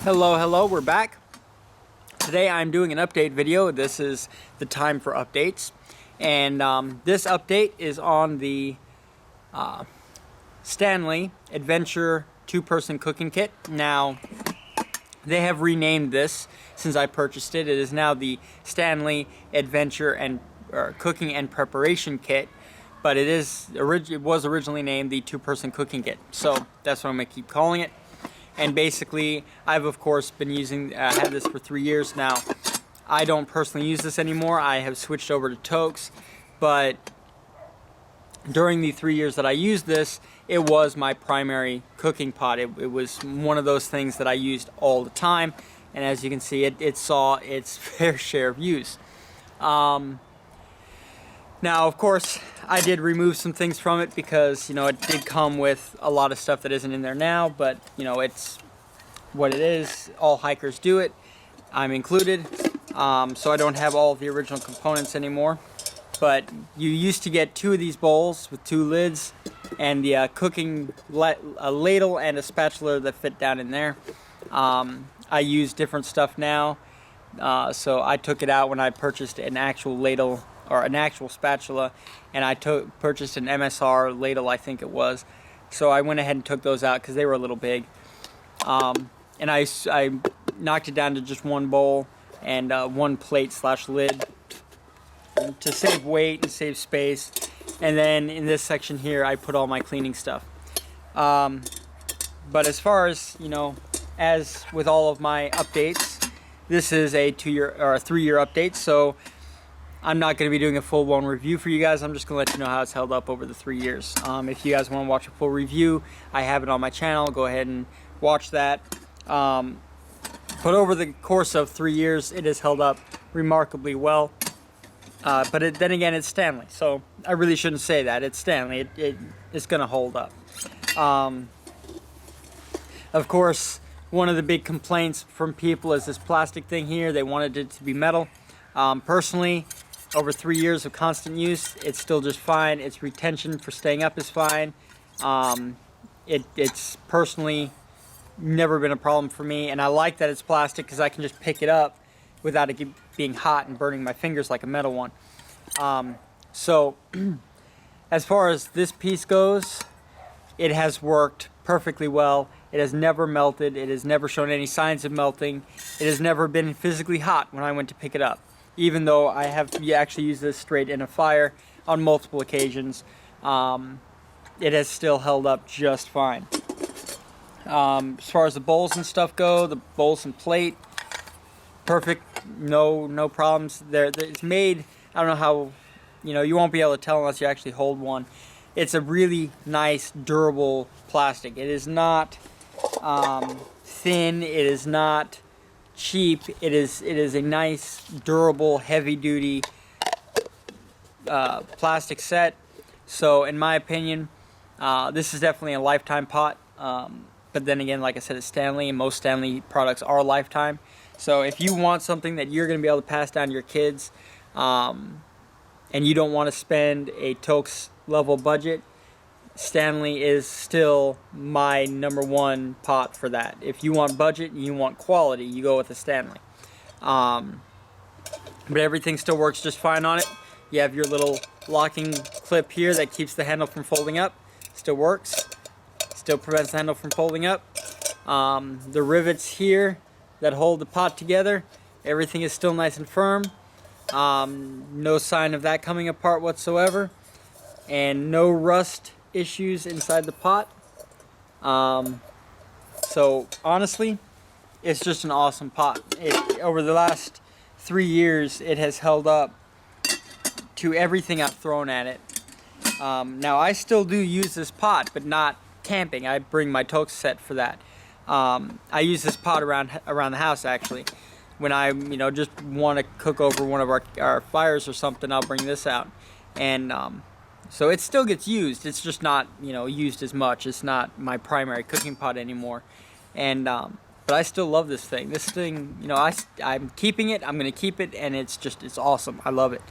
Hello, we're back. Today I'm doing an update video. This is the time for updates. And this update is on the Stanley Adventure 2-person cooking kit. Now, they have renamed this since I purchased it. It is now the Stanley Adventure and Cooking and Preparation Kit. But it was originally named the 2-person cooking kit. So that's what I'm going to keep calling it. And basically, I've of course been using, had this for 3 years now. I don't personally use this anymore. I have switched over to Tokes, but during the 3 years that I used this, it was my primary cooking pot. It was one of those things that I used all the time, and as you can see, it saw its fair share of use. Now, of course, I did remove some things from it because, you know, it did come with a lot of stuff that isn't in there now, but, you know, it's what it is. All hikers do it. I'm included, so I don't have all of the original components anymore. But you used to get 2 of these bowls with 2 lids and the cooking a ladle and a spatula that fit down in there. I use different stuff now, so I took it out when I purchased an actual ladle or an actual spatula, and I purchased an MSR ladle, I think it was. So I went ahead and took those out because they were a little big. And I knocked it down to just 1 bowl and 1 plate / lid to save weight and save space. And then in this section here, I put all my cleaning stuff. But as far as, you know, as with all of my updates, this is a 2-year or a 3-year update, so I'm not going to be doing a full-blown review for you guys. I'm just going to let you know how it's held up over the 3 years. If you guys want to watch a full review, I have it on my channel. Go ahead and watch that. But over the course of 3 years, it has held up remarkably well. But then again, it's Stanley, so I really shouldn't say that. It's Stanley. It's going to hold up. Of course, one of the big complaints from people is this plastic thing here. They wanted it to be metal. Personally, over 3 years of constant use, it's still just fine. Its retention for staying up is fine. It's personally never been a problem for me, and I like that it's plastic because I can just pick it up without it being hot and burning my fingers like a metal one. So as far as this piece goes, it has worked perfectly well. It has never melted. It has never shown any signs of melting. It has never been physically hot when I went to pick it up, even though I have actually used this straight in a fire on multiple occasions. It has still held up just fine. As far as the bowls and stuff go, the bowls and plate, perfect, no problems. It's made, I don't know how, you know, you won't be able to tell unless you actually hold one. It's a really nice, durable plastic. It is not thin, it is not cheap. It is a nice, durable, heavy-duty plastic set. So in my opinion, this is definitely a lifetime pot. But then again, like I said, it's Stanley, and most Stanley products are lifetime. So if you want something that you're going to be able to pass down to your kids, and you don't want to spend a Tokes level budget, Stanley is still my #1 pot for that. If you want budget and you want quality, you go with the Stanley. But everything still works just fine on it. You have your little locking clip here that keeps the handle from folding up. Still works. Still prevents the handle from folding up. The rivets here that hold the pot together, everything is still nice and firm. No sign of that coming apart whatsoever. And no rust issues inside the pot. So honestly, it's just an awesome pot. Over the last 3 years, it has held up to everything I've thrown at it. Now I still do use this pot, but not camping. I bring my Tokes set for that. I use this pot around the house actually. When I, you know, just want to cook over one of our fires or something, I'll bring this out. And so it still gets used. It's just not, you know, used as much. It's not my primary cooking pot anymore. And but I still love this thing. This thing, you know, I'm keeping it. I'm going to keep it, and it's awesome. I love it.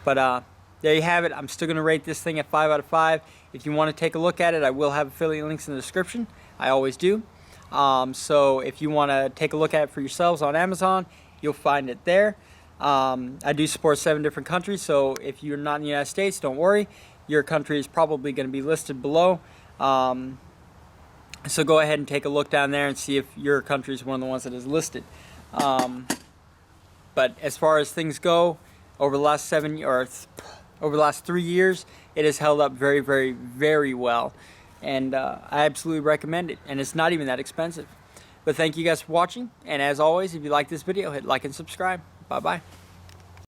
But there you have it. I'm still going to rate this thing at 5 out of 5. If you want to take a look at it, I will have affiliate links in the description. I always do. So if you want to take a look at it for yourselves on Amazon, you'll find it there. I do support 7 different countries, so if you're not in the United States, don't worry. Your country is probably going to be listed below. So go ahead and take a look down there and see if your country is one of the ones that is listed. But as far as things go, over the last 3 years, it has held up very, very, very well. And I absolutely recommend it. And it's not even that expensive. But thank you guys for watching. And as always, if you like this video, hit like and subscribe. Bye-bye.